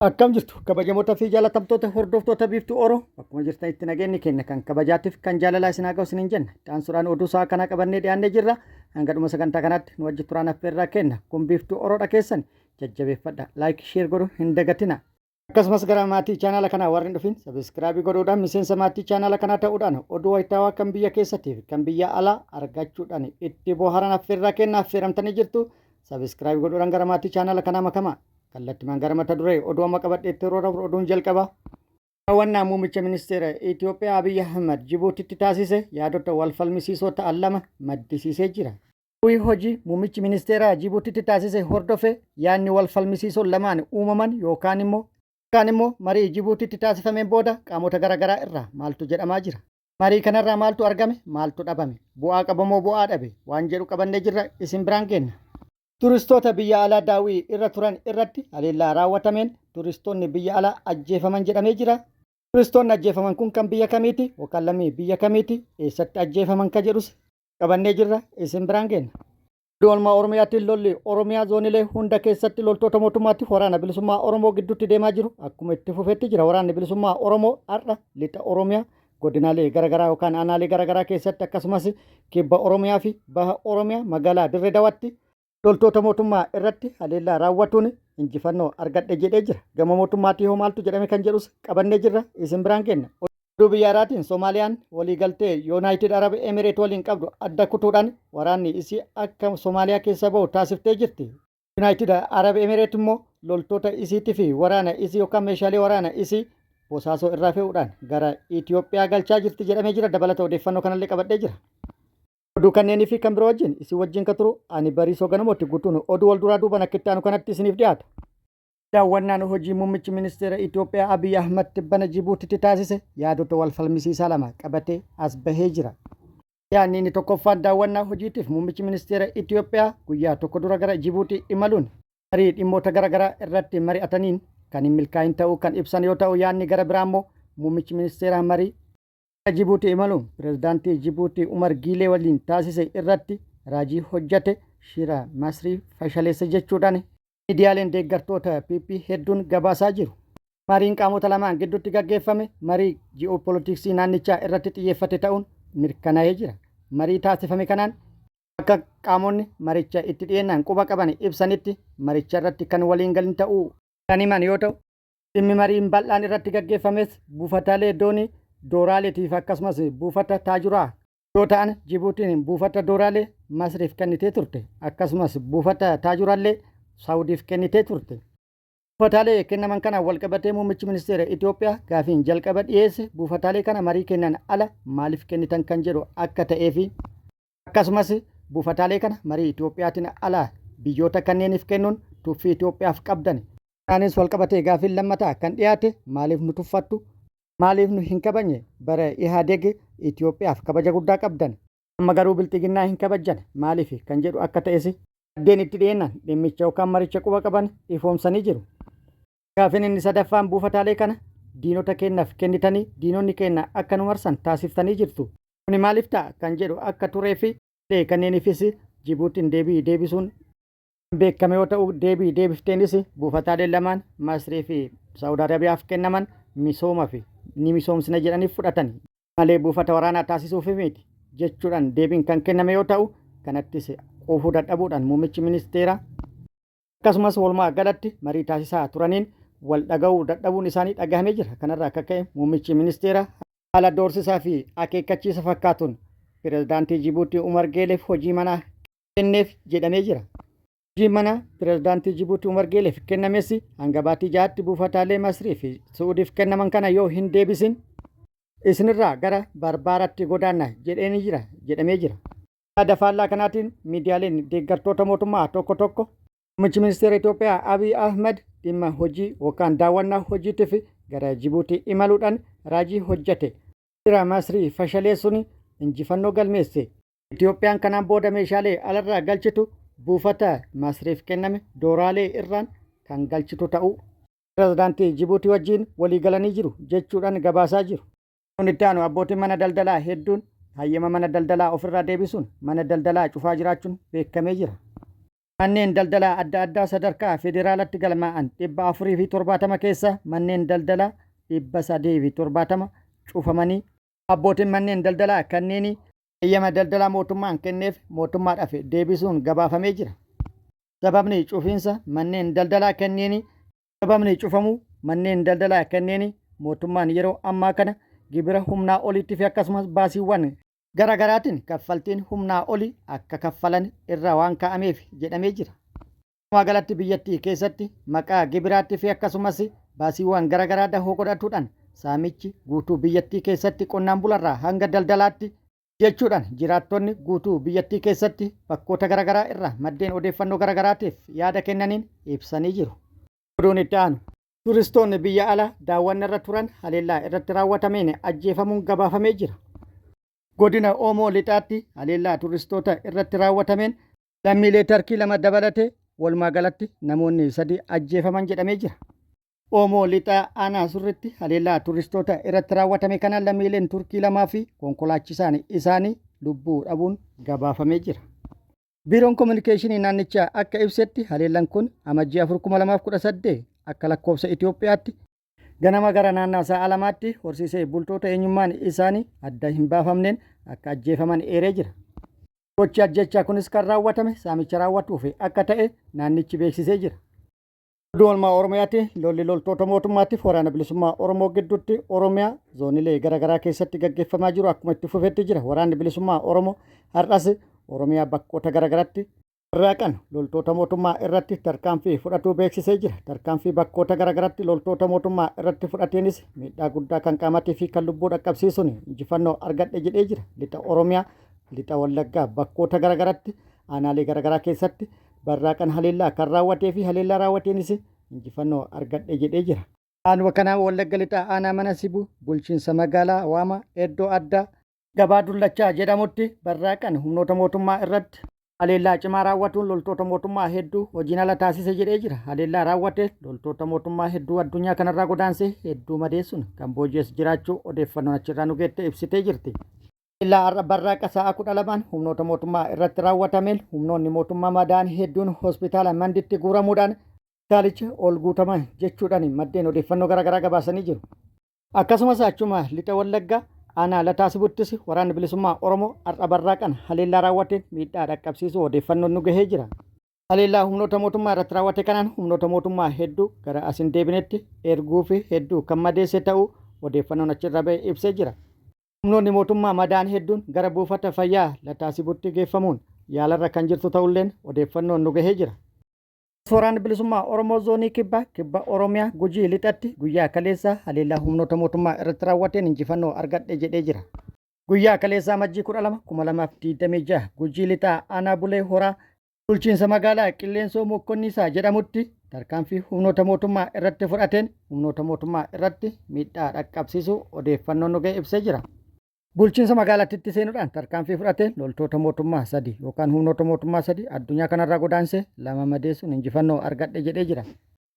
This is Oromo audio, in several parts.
Akkam jirtu kabajamoota fi jaalatamtoota hordoftoota biiftuu Oromoo akkuma jirtanitti nageenyi keenya kan kabajaatiif kan jaalalaa isin haa ga'u isiniin jenna. Dhaansuudhaan oduu isaa kana qabannee dhiyaannee jirra. Hanga dhuma sagantaa kanaatti nu wajji turaan affeerraa kenna. Kun biiftuu Oromoo keessan jajjabeeffadha. Laayik sheer godhuu hin dagatina. Akkasumas gara maatii chaanaala kanaa warri hin dhufin sabiskiraabii godhuudhaan miseensa maatii chaanaala kanaa ta'uudhaan oduu wayitaawaa kan biyya keessattii fi kan biyya alaa argachuudhaan itti bohaaran affeerraa kenna affeeramtanii jirtu. Sabiskiraabii godhuudhaan gara maatii chaanaala kanaa makamaa. Kallattimaan gara mata duree oduu amma qabadheetti yeroo darbu oduun jalqaba. Daawwannaa muummicha ministeera Itoophiyaa Abiy Ahmad Jibuutiitti taasise yaadota walfalmisiisoo ta'an lama maddisiisee jira. Hojii muummichi ministeera Jibuutiitti taasise hordofe yaadni walfalmisiisoo lamaan uumaman yookaan immoo marii Jibuutiitti taasifameen booda qaamota garaagaraa irraa maaltu jedhamaa jira. Marii kanarraa maaltu argame maaltu dhabame bu'aa qabamoo bu'aa dhabe waan jedhu qabannee jirra isin biraan kenna. Turistoota biyya alaa daawwii irra turan irratti haleellaa raawwatameen turistoonni biyya alaa ajjeefaman jedhamee jira. Turistoonni ajjeefaman kun kan biyya kamiiti yookaan lammii biyya kamiiti eessatti ajjeefaman ka jedhus qabannee jirra isin biraan kenna. Oolmaa Oromiyaatiin lolli Oromiyaa zoonilee hunda keessatti loltoota mootummaatti waraana bilisummaa Oromoo gidduutti deemaa jiru akkuma itti fufetti jira. Waraanni bilisummaa Oromoo har'a lixa Oromiyaa godinaalee garaagaraa yookaan aanaalee garaagaraa keessatti akkasumas kibba Oromiyaa fi baha Oromiyaa magaalaa Dirre Dawaatti loltoota mootummaa irratti haleellaa raawwatuun injifannoo argadhe jedhee jira. Gama mootummaatii hoo maaltu jedhame kan jedhus qabannee jirra isin biraan kenna. Oduu biyya alaatiin Soomaaliyaan waliigaltee Yuunaayitid Arab Emireet waliin qabdu adda kutuudhaan waraanni isii akka Soomaaliyaa keessa bahu taasiftee jirti. Yuunaayitid Arab Emireet immoo loltoota isiitii fi waraana isii yookaan meeshaalee waraana isii bosaasoo irraa fe'uudhaan gara Itoophiyaa galchaa jirti jedhamee jira. Dabalata odeeffannoo kanallee qabadhee jira. Oduu kanneenii fi kan biroo wajjin isin wajjin ka turu ani Bariisoo Ganamooti guutuun oduu wal duraa duuban akka itti aanu kanatti isiniif dhiyaata. Daawwannaan hojii muummichi ministeera Itoophiyaa Abiy Ahmad tibbana Jibuutiitti taasise yaadota wal falmisiisaa lama qabatee as bahee jira. Yaadni inni tokkoffaan daawwannaa hojiitiif muummichi ministeera Itoophiyaa guyyaa tokko dura gara Jibuutii imaluun marii dhimmoota garaagaraa irratti mari'ataniin kan hin milkaa'in ta'uu kan ibsan yoo ta'u yaadni gara biraa immoo muummichi ministeera marii Jibuutii imaluun pirezidaantii Jibuutii Umar Giilee waliin taasise irratti raajii hojjate shira masrii fashaleessa jechuudhaan miidiyaaleen deeggartoota PP hedduun gabaasaa jiru. Mariin qaamota lamaan gidduutti gaggeeffame marii ji'oopolitiksii naannichaa irratti xiyyeeffate ta'uun mirkanaa'ee jira. Marii taasifame kanaan akka qaamonni maricha itti dhiyeenyaan quba qaban ibsanitti maricha irratti kan waliin galin ta'uu kan himan yoo ta'u dhimmi mariin bal'aan irratti gaggeeffames buufataalee doonii Dooraaleetiif akkasumas buufata taajuraa yoo ta'an Jibuutiin buufata Dooraalee Masriif kennitee turte akkasumas buufata taajuraallee Saawudiif kennitee turte. Buufataalee kennaman kana walqabatee muummichi ministeera Itoophiyaa gaafiin jalqaba dhiyeesse buufataalee kana marii kennan ala maaliif kennitan kan jedhu akka ta'ee fi akkasumas buufataalee kana marii Itoophiyaatiin ala biyyoota kanneeniif kennuun tuffii Itoophiyaaf qabdan. Kanaanis walqabatee gaafiin lammataa kan dhiyaate maaliif nu tuffattu? Maaliif nu hin kabajne bara Ihaadeg Itoophiyaaf kabaja guddaa qabdan amma garuu bilxiginnaa hin kabajjan maaliif kan jedhu akka ta'es addeen itti dhiyeenyaan dhimmicha yookaan maricha quba qaban ifoomsanii jiru. Gaafiin inni sadaffaan buufataalee kana diinota keenyaaf kennitanii diinonni keenya akka nu marsan taasiftanii jirtu. Kuni maaliif ta'a kan jedhu akka turee fi kanneeniifis Jibuutiin deebii deebisuun beekame yoo ta'u deebii deebifteenis buufataalee lamaan Masrii fi Saawud Arabiyaaf kennaman misooma fi ni misoomsina jedhaniif fudhatan malee buufata waraanaa taasisuuf miti jechuudhaan deebiin kan kenname yoo ta'u kanattis quufuu dadhabuudhaan muummichi ministeera akkasumas walumaa galatti marii taasisaa turaniin wal dhaga'uu dadhabuun isaanii dhagahamee jira. Kanarraa akka ka'e muummichi ministeera haala doorsisaa fi akeekkachiisa fakkaatuun pirezidaantii Jibuutii Umar Giileef hojii manaa kenneef jedhamee jira. Hojii mana pirezidaantii Jibuutii Umar Giileef kennames hanga baatii jaatti buufataalee Masrii fi Suudiif kennaman kana yoo hin deebisin isinirraa gara barbaaratti godaanna jedhamee jira. Yaada faallaa kanaatiin miidiyaaleen deeggartoota mootummaa tokko tokko muummichi ministeera Itoophiyaa Abiy Ahmad dhimma hojii yookaan daawwannaa hojiitiif gara Jibuutii imaluudhaan raajii hojjate shira masrii fashaleessuun injifannoo galmeesse. Itoophiyaan kanaan booda meeshaalee alarraa galchitu buufata Masriif kenname Dooraalee irraan kan galchitu ta'uu pirezidaantii Jibuutii wajjin walii galanii jiru jechuudhaan gabaasaa jiru. Kun itti aanu abbootiin mana daldalaa hedduun hayyama mana daldalaa ofirraa deebisuun mana daldalaa cufaa jiraachuun beekamee jira. Manneen daldalaa adda addaa sadarkaa federaalatti galmaa'an 470 keessa manneen daldalaa 370 cufamanii abbootiin manneen daldalaa kanneen eeyyama daldalaa mootummaan kenneef mootummaadhaaf deebisuun gabaafamee jira. Sababni cufiinsa manneen daldalaa kanneen sababni cufamuu manneen daldalaa kanneen mootummaan yeroo ammaa kana gibira humnaa oliitti fi akkasumas baasiiwwan garaagaraatiin kaffaltiin humnaa olii akka kaffalan irraa waan kaa'ameef jedhamee jira. Magaalatti biyyattii keessatti maqaa gibiraatti fi akkasumas baasiiwwan garaagaraa dahoo godhachuudhaan saamichi guutuu biyyattii keessatti qonnaan bularraa hanga daldalaatti jechuudhaan jiraattonni guutuu biyyattii keessatti bakkoota garaagaraa irraa maddeen odeeffannoo garaagaraatiif yaada kennaniin ibsanii jiru. Oduun itti aanu turistoonni biyya alaa daawwannaa irra turan haleellaa irratti raawwatameen ajjeefamuun gabaafamee jira. Godina Oomoo lixaatti haleellaa turistoota irratti raawwatameen lammiilee Tarkii 2 dabalatee walumaa galatti namoonni 3 ajjeefaman jedhamee jira. Oomoo lixaa aanaa surritti haleellaa turistoota irratti raawwatame kanaan lammiileen Turkii 2 fi konkolaachisaan isaanii lubbuu dhabuun gabaafamee jira. Biiroon Kominikeeshinii naannichaa akka ibsetti haleellaan kun amajjii 4 2018 akka lakkoofsa Itoophiyaatti ganama gara naannaa sa'a 2tti horsiisee bultoota eenyummaan isaanii adda hin baafamneen akka ajjeefaman eeree jira. Gochi ajjechaa kunis kan raawwatame saamicha raawwatuuf akka ta'e naannichi beeksisee jira. Oduun Oromiyaatti lolli loltoota mootummaatiif waraana bilisummaa Oromoo gidduutti Oromiyaa zoonilee garaagaraa keessatti gaggeeffamaa jiru akkuma itti fufetti jira. Waraanni bilisummaa Oromoo har'as Oromiyaa bakkoota garaagaraatti warraaqan loltoota mootummaa irratti tarkaanfii fudhatuu beeksisee jira. Tarkaanfii bakkoota garaagaraatti loltoota mootummaa irratti fudhateenis miidhaa guddaa kan qaamatii fi kan lubbuu dhaqqabsiisuun injifannoo argadhe jedhee jira. Lixa Oromiyaa, lixa Wallaggaa bakkoota garaagaraatti aanaalee garaagaraa keessatti barraaqan haleellaa kan raawwatee fi haleellaa raawwateenis injifannoo argadhe jedhee jira. Aanuma kanaa Wallagga lixaa aanaa mana Sibuu bulchiinsa magaalaa Waamaa iddoo addaa gabaa Dullachaa jedhamutti barraaqan humnoota mootummaa irratti haleellaa cimaa raawwatuun loltoota mootummaa hedduu hojiin ala taasise jedhee jira. Haleellaa raawwate loltoota mootummaa hedduu addunyaa kanarraa godaansee hedduu madeessuun kan booji'es jiraachuu odeeffannoon achirraa nu geette ibsitee jirti. Haleellaa barraaqa sa'a 12 humnoota mootummaa irratti raawwatameen humnoonni mootummaa madaa'an hedduun hospitaala Manditti guuramuudhaan hospitaalicha ol guutaman jechuudhaan maddeen odeeffannoo garaagaraa gabaasanii jiru. Akkasumas achuma lixa Wallaggaa aanaa Lataa Sibuttis waraanni bilisummaa Oromoo har'a barraaqan haleellaa raawwateen miidhaa dhaqqabsiisuu odeeffannoon nu gahee jira. Haleellaa humnoota mootummaa irratti raawwate kanaan humnoota mootummaa hedduu gara as hin deebinetti erguu fi hedduu kan madeesse ta'uu odeeffannoon achirra ba'e ibsee jira. Humnoonni mootummaa madaa'an hedduun gara buufata fayyaa Lataa Sibutti geeffamuun yaalarra kan jirtu ta'ulleen odeeffannoon nu gahee jira. Waraanni bilisummaa Oromoo zoonii kibba Oromiyaa Gujii lixatti guyyaa kaleessaa haleellaa humnoota mootummaa irratti raawwateen injifannoo argadhe jedhee jira. Guyyaa kaleessaa amajjii 12 2026 Gujii lixaa aanaa Bulee Horaa bulchiinsa magaalaa Qilleensoo Mokkonniisaa jedhamutti tarkaanfii humnoota mootummaa irratti fudhateen humnoota mootummaa irratti miidhaa dhaqqabsiisuu odeeffannoon nu ga'e ibsee jira. Bulchiinsa magaalaatti seenuudhaan tarkaanfii fudhateen loltoota mootummaa 3 yookaan humnoota mootummaa 3 addunyaa kanarraa godaansee 2 madeessuun injifannoo argadhe jedhee jira.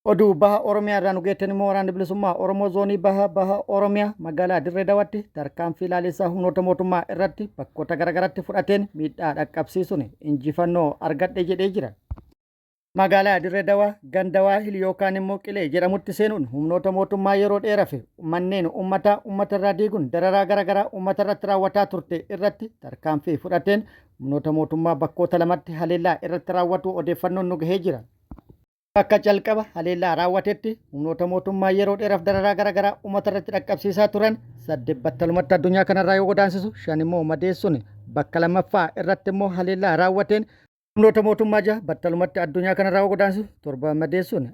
Oduu baha Oromiyaa irraa nu geetten immoo waraanni bilisummaa Oromoo zoonii baha Oromiyaa magaalaa Dirre Dawaatti tarkaanfii laalessaa humnoota mootummaa irratti bakkoota garaagaraatti fudhateen miidhaa dhaqqabsiisuun injifannoo argadhe jedhee jira. Magaalaa Dirre Dawaa Gandawaa Hil yookaan immoo Qilee jedhamutti seenuun humnoota mootummaa yeroo dheeraaf manneen uummatarraa diiguun dararaa garaagaraa uummatarratti raawwataa turte irratti tarkaanfii fudhateen humnoota mootummaa bakkoota lamatti haleellaa irratti raawwatu odeeffannoon nu gahee jira. Bakka jalqaba haleellaa raawwatetti humnoota mootummaa yeroo dheeraaf dararaa garaagaraa uummatarratti dhaqqabsiisaa turan 8 battalumatti addunyaa kanarraa yoo godaansisu 5 immoo madeessuun bakka lammaffaa irratti immoo haleellaa raawwateen humnoota mootummaa 6 battalumatti addunyaa kanarraa yoo godaansisu 7 madeessuun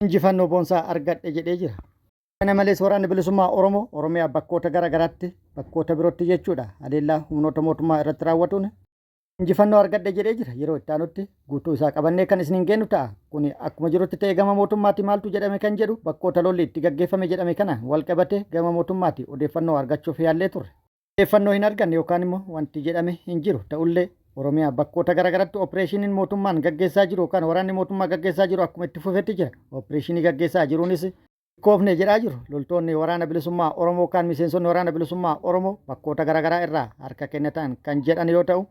injifannoo boonsaa argadhe jedhee jira. Kana malees waraanni bilisummaa Oromoo Oromiyaa bakkoota garaagaraatti bakkoota birootti jechuudha haleellaa humnoota mootummaa irratti raawwatuun injifannoo argadhe jedhee jira. Yeroo itti aanutti guutuu isaa qabannee kan isiniin geennu ta'a. Kun akkuma jirutti ta'e gama mootummaatti maaltu jedhame kan jedhu bakkoota lolli itti gaggeeffame jedhame kana wal qabate gama mootummaatti odeeffannoo argachuuf yaallee turre. Odeeffannoo hin arganne yookaan immoo wanti jedhame hin jiru ta'ullee Oromiyaa bakkoota garaagaraatti opereeshiniin mootummaan gaggeessaa jiru yookaan waraanni mootummaa gaggeessaa jiru akkuma itti fufetti jira. Opereeshinii gaggeessaa jiruunis koofne jedhaa jiru. Loltoonni waraana bilisummaa Oromoo kan miseensonni waraana bilisummaa Oromoo bakkoota garaagaraa irraa harka kennatan kan jedhan yoo ta'u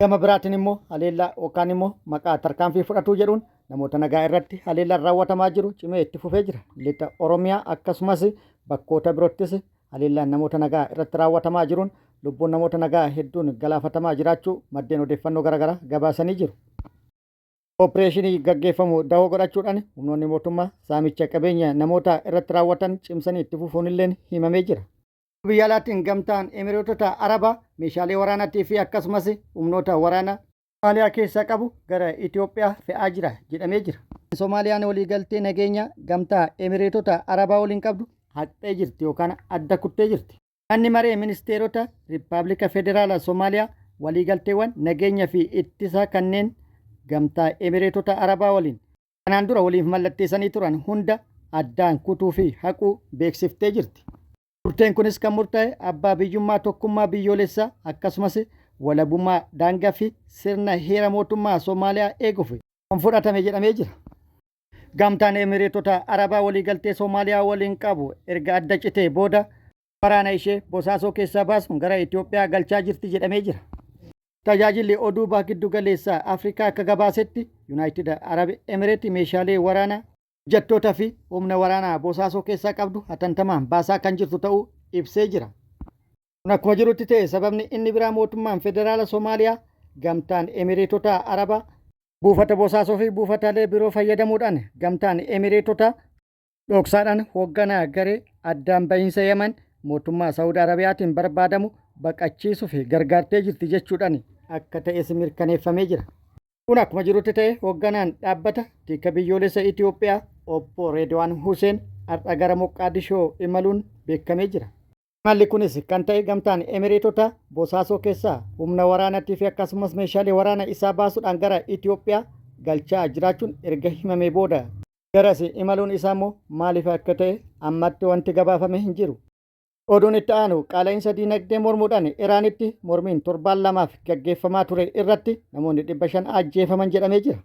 Gama biraatiin immoo haleellaa yookaan immoo maqaa tarkaanfii fudhatuu jedhuun namoota nagaa irratti haleellaan raawwatamaa jiru cimee itti fufee jira. Lixa Oromiyaa akkasumas bakkoota biroottis haleellaan namoota nagaa irratti raawwatamaa jiruun lubbuun namoota nagaa hedduun galaafatamaa jiraachuu maddeen odeeffannoo garaagaraa gabaasanii jiru. Opereeshinii gaggeeffamu dawoo godhachuudhaan humnoonni mootummaa saamicha qabeenya namoota irratti raawwatan cimsanii itti fufuun illee himamee jira. Biyya alaatiin gamtaan Emireetota Arabaa meeshaalee waraanaatii fi akkasumas humnoota waraanaa Somaaliyaa keessaa qabu gara Itoophiyaa fe'aa jira jedhamee jira. Soomaaliyaan waliigaltee nageenya gamtaa Emireetota Arabaa waliin qabdu haqxee jirti yookaan adda kuttee jirti. Manni maree ministeerota Rippaabilika Federaalaa Soomaaliyaa waliigalteewwan nageenya fi ittisa kanneen gamtaa Emireetota Arabaa waliin kanaan dura waliif mallatteessanii turan hunda addaan kutuu fi haquu beeksiftee jirti. Murteen kunis kan murtaa'e abbaa biyyummaa tokkummaa biyyoolessaa akkasumas walabummaa daangaa fi sirna heera mootummaa Soomaaliyaa eeguuf kan fudhatame jedhamee jira. Gamtaan Emireetota Arabaa waliigaltee Soomaaliyaa waliin qabu erga adda citee booda waraana ishee Bosaasoo keessaa baasuun gara Itoophiyaa galchaa jirti jedhamee jira. Tajaajilli oduu giddu galeessaa Afrikaa akka gabaasetti Yuunaayitid Arab Emireet meeshaalee waraanaa hojjettootaa fi humna waraanaa Bosaasoo keessaa qabdu hatantamaan baasaa kan jirtu ta'uu ibsee jira. Kun akkuma jirutti ta'e sababni inni biraa mootummaan federaala Soomaaliyaa gamtaan Emireetota Arabaa buufata Bosaasoo fi buufataalee biroo fayyadamuudhaan gamtaan Emireetota dhoksaadhaan hoogganaa garee addaan bahiinsa Yemen mootummaa Saawud Arabiyaatiin barbaadamu baqachiisuu fi gargaartee jirti jechuudhaan akka ta'es mirkaneeffamee jira. Kun akkuma jirutti ta'e hoogganaan dhaabbata tika biyyoolessa Itoophiyaa obbo Reedwaan Huseen har'a gara Moqaadishoo imaluun beekamee jira. Imalli kunis kan ta'e gamtaan Emireetota Bosaasoo keessaa humna waraanaatii fi akkasumas meeshaalee waraana isaa baasuudhaan gara Itoophiyaa galchaa jiraachuun erga himamee booda garas imaluun isaa immoo maaliif akka ta'e ammatti wanti gabaafame hin jiru. Oduun itti aanu qaala'insa diinagdee mormuudhaan Iraanitti mormiin torbaan lamaaf gaggeeffamaa ture irratti namoonni 500 ajjeefaman jedhamee jira.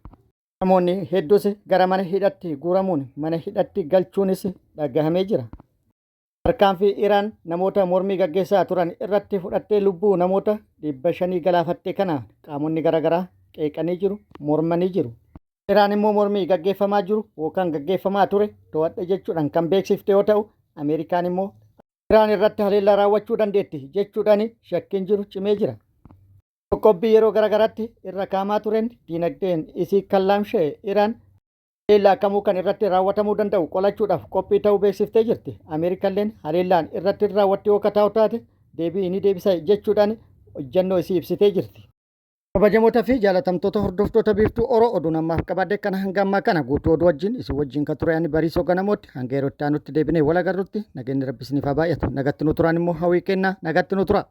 Namoonni hedduus gara mana hidhatti guuramuun mana hidhatti galchuunis dhagahamee jira. Tarkaanfii Iraan namoota mormii gaggeessaa turan irratti fudhattee lubbuu namoota 500 galaafatte kana qaamonni garaagaraa qeeqanii jiru, mormanii jiru. Iraan immoo mormii gaggeeffamaa jiru yookaan gaggeeffamaa ture to'adhe jechuudhaan kan beeksifte yoo ta'u, Ameerikaan immoo Iraan irratti haleellaa raawwachuu dandeetti jechuudhaan shakkiin jiru cimee jira. Qoqqobbii yeroo garaagaraatti irra kaamaa turen diinagdeen isii kallaamshee Iraan haleellaa kamuu kan irratti raawwatamuu danda'u qolachuudhaaf qophii ta'uu beeksiftee jirti. Ameerikalleen haleellaan irratti raawwatte yoo kataa'u taate deebii ni deebisa jechuudhaan hojjannoo isii ibsitee jirti. Kabajamoota fi jaalatamtoota hordoftoota biiftuu Oroo oduun ammaaf qabaadde kana hanga ammaa kana guutuu oduu wajjin isin wajjin kan ture ani Bariisoo Ganamooti hanga yeroo itti aanutti deebinee wal agarrutti nageenyi Rabbi isiniif haa baay'atu. Nagatti nu turaan immoo hawwii kennaa nagatti nu tura.